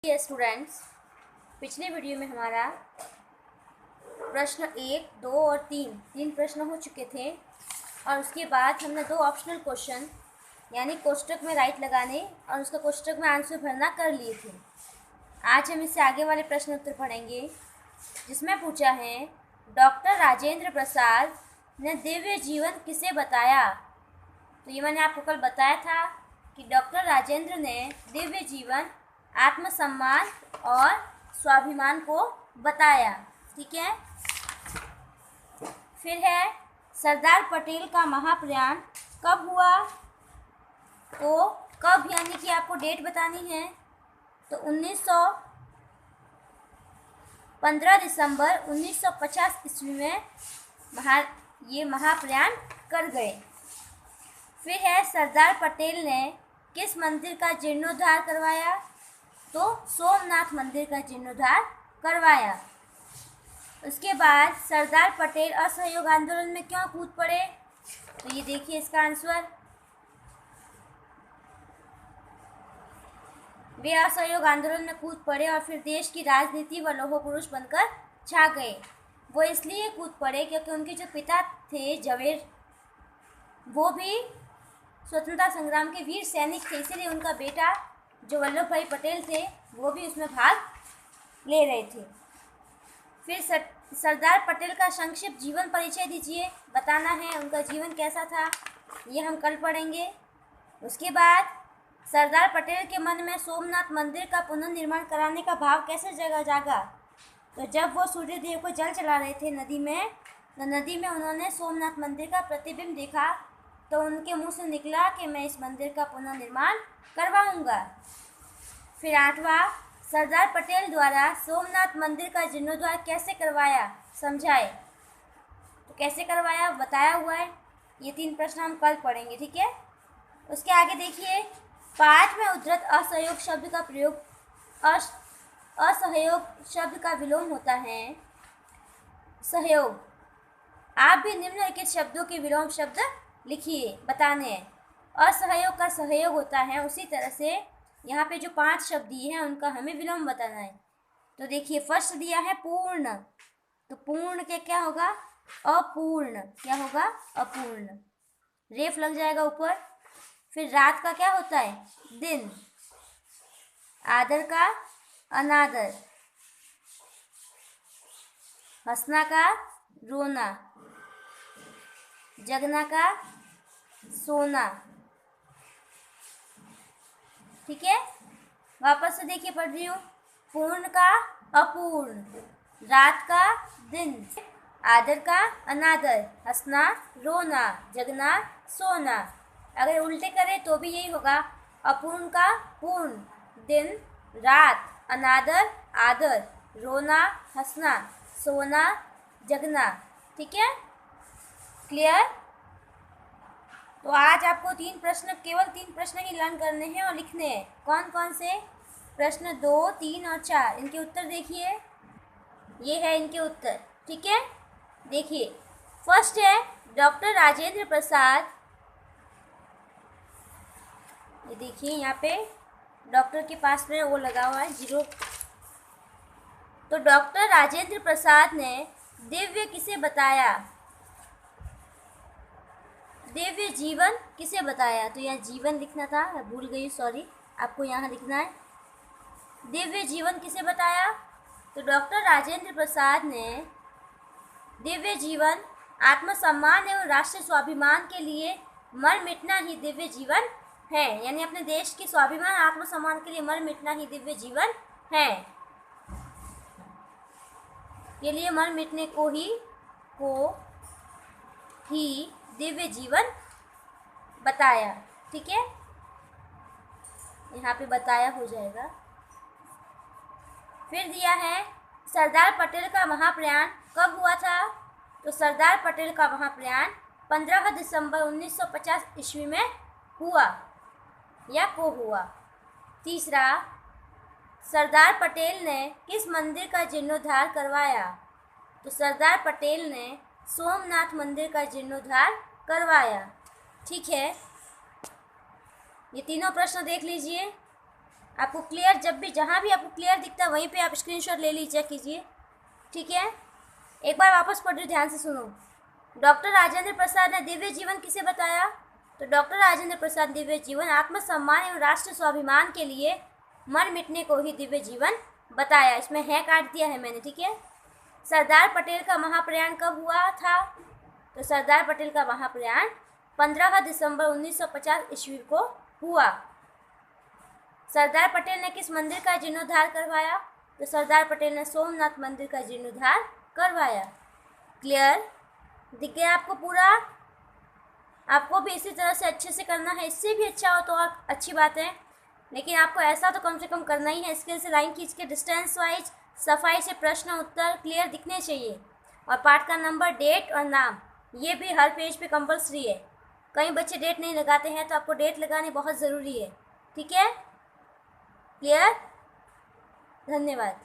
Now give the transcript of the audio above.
Students, पिछले video में हमारा प्रश्न 1, 2 और 3 प्रश्न हो चुके थे और उसके बाद हमने 2 ऑप्शनल क्वेश्चन यानी कोष्टक में राइट लगाने और उसका कोष्टक में आंसर भरना कर लिए थे। आज हम इससे आगे वाले प्रश्न उत्तर पढ़ेंगे जिसमें पूछा है डॉक्टर राजेंद्र प्रसाद ने दिव्य जीवन किसे बताया। तो ये मैंने आपको कल बताया था कि डॉक्टर राजेंद्र ने दिव्य जीवन आत्मसम्मान और स्वाभिमान को बताया। ठीक है। फिर है सरदार पटेल का महाप्रयाण कब हुआ। तो कब यानी कि आपको डेट बतानी है। तो 15 दिसंबर 1950 ईस्वी में ये महाप्रयाण कर गए। फिर है सरदार पटेल ने किस मंदिर का जीर्णोद्धार करवाया। तो सोमनाथ मंदिर का जीर्णोद्धार करवाया। उसके बाद सरदार पटेल असहयोग आंदोलन में क्यों कूद पड़े। तो ये देखिए इसका आंसर, वे असहयोग आंदोलन में कूद पड़े और फिर देश की राजनीति व लौह पुरुष बनकर छा गए। वो इसलिए कूद पड़े क्योंकि उनके जो पिता थे जवेर, वो भी स्वतंत्रता संग्राम के वीर सैनिक थे, इसीलिए उनका बेटा जो वल्लभ भाई पटेल थे वो भी उसमें भाग ले रहे थे। फिर सरदार पटेल का संक्षिप्त जीवन परिचय दीजिए, बताना है उनका जीवन कैसा था, ये हम कल पढ़ेंगे। उसके बाद सरदार पटेल के मन में सोमनाथ मंदिर का पुनर्निर्माण कराने का भाव कैसे जागा। तो जब वो सूर्यदेव को जल चला रहे थे नदी में, तो नदी में उन्होंने सोमनाथ मंदिर का प्रतिबिंब देखा, तो उनके मुंह से निकला कि मैं इस मंदिर का पुनर्निर्माण करवाऊंगा। फिर 8वां, सरदार पटेल द्वारा सोमनाथ मंदिर का जीर्णोद्धार कैसे करवाया, समझाए। तो कैसे करवाया बताया हुआ है। ये 3 प्रश्न हम कल पढ़ेंगे। ठीक है। उसके आगे देखिए, पाठ में उद्धृत असहयोग शब्द का प्रयोग असहयोग शब्द का विलोम होता है सहयोग। आप भी निम्नलिखित शब्दों के विलोम शब्द लिखिए, बताने हैं। असहयोग का सहयोग होता है, उसी तरह से यहाँ पे जो 5 शब्द दिए हैं उनका हमें विलोम बताना है। तो देखिए फर्स्ट दिया है पूर्ण, तो पूर्ण के क्या होगा, अपूर्ण। क्या होगा, अपूर्ण। रेफ लग जाएगा ऊपर। फिर रात का क्या होता है, दिन। आदर का अनादर। हंसना का रोना। जगना का सोना। ठीक है। वापस से देखिए पढ़ रही हूँ। पूर्ण का अपूर्ण, रात का दिन, आदर का अनादर, हंसना रोना, जगना सोना। अगर उल्टे करें तो भी यही होगा, अपूर्ण का पूर्ण, दिन रात, अनादर आदर, रोना हंसना, सोना जगना। ठीक है, क्लियर। तो आज आपको 3 प्रश्न, केवल 3 प्रश्न ही लर्न करने हैं और लिखने हैं। कौन कौन से प्रश्न, 2, 3 और 4। इनके उत्तर देखिए, ये है इनके उत्तर। ठीक है, देखिए फर्स्ट है डॉक्टर राजेंद्र प्रसाद। ये देखिए यहाँ पे डॉक्टर के पास में वो लगा हुआ है 0। तो डॉक्टर राजेंद्र प्रसाद ने दिव्य किसे बताया, दिव्य जीवन किसे बताया। तो यहाँ जीवन लिखना था, भूल गई, सॉरी। आपको यहाँ लिखना है दिव्य जीवन किसे बताया। तो डॉक्टर राजेंद्र प्रसाद ने दिव्य जीवन आत्मसम्मान एवं राष्ट्रीय स्वाभिमान के लिए मर मिटना ही दिव्य जीवन है, यानी अपने देश के स्वाभिमान आत्मसम्मान के लिए मर मिटना ही दिव्य जीवन है, के लिए मर मिटने को ही दिव्य जीवन बताया। ठीक है, यहाँ पे बताया हो जाएगा। फिर दिया है सरदार पटेल का महाप्रयाण कब हुआ था। तो सरदार पटेल का महाप्रयाण 15 दिसंबर 1950 ईस्वी में हुआ या को हुआ। तीसरा, सरदार पटेल ने किस मंदिर का जीर्णोद्धार करवाया। तो सरदार पटेल ने सोमनाथ मंदिर का जीर्णोद्धार करवाया। ठीक है, ये तीनों प्रश्न देख लीजिए। आपको क्लियर, जब भी जहाँ भी आपको क्लियर दिखता है वहीं पे आप स्क्रीनशॉट ले लीजिए कीजिए, ठीक है। एक बार वापस पढ़ रही, ध्यान से सुनो। डॉक्टर राजेंद्र प्रसाद ने दिव्य जीवन किसे बताया? तो डॉक्टर राजेंद्र प्रसाद दिव्य जीवन आत्मसम्मान एवं राष्ट्र स्वाभिमान के लिए मर मिटने को ही दिव्य जीवन बताया। इसमें है काट दिया है मैंने, ठीक है। सरदार पटेल का महाप्रयाण कब हुआ था? तो सरदार पटेल का महाप्रयाण 15 दिसंबर 1950 ईस्वी को हुआ। सरदार पटेल ने किस मंदिर का जीर्णोद्धार करवाया? तो सरदार पटेल ने सोमनाथ मंदिर का जीर्णोद्धार करवाया। क्लियर दिख गया आपको पूरा? आपको भी इसी तरह से अच्छे से करना है, इससे भी अच्छा हो तो और अच्छी बात है, लेकिन आपको ऐसा तो कम से कम करना ही है। इसके से लाइन खींच के डिस्टेंस वाइज सफाई से प्रश्न उत्तर क्लियर दिखने चाहिए, और पाठ का नंबर, डेट और नाम ये भी हर पेज पे कंपलसरी है। कई बच्चे डेट नहीं लगाते हैं, तो आपको डेट लगानी बहुत ज़रूरी है, ठीक है। क्लियर? धन्यवाद।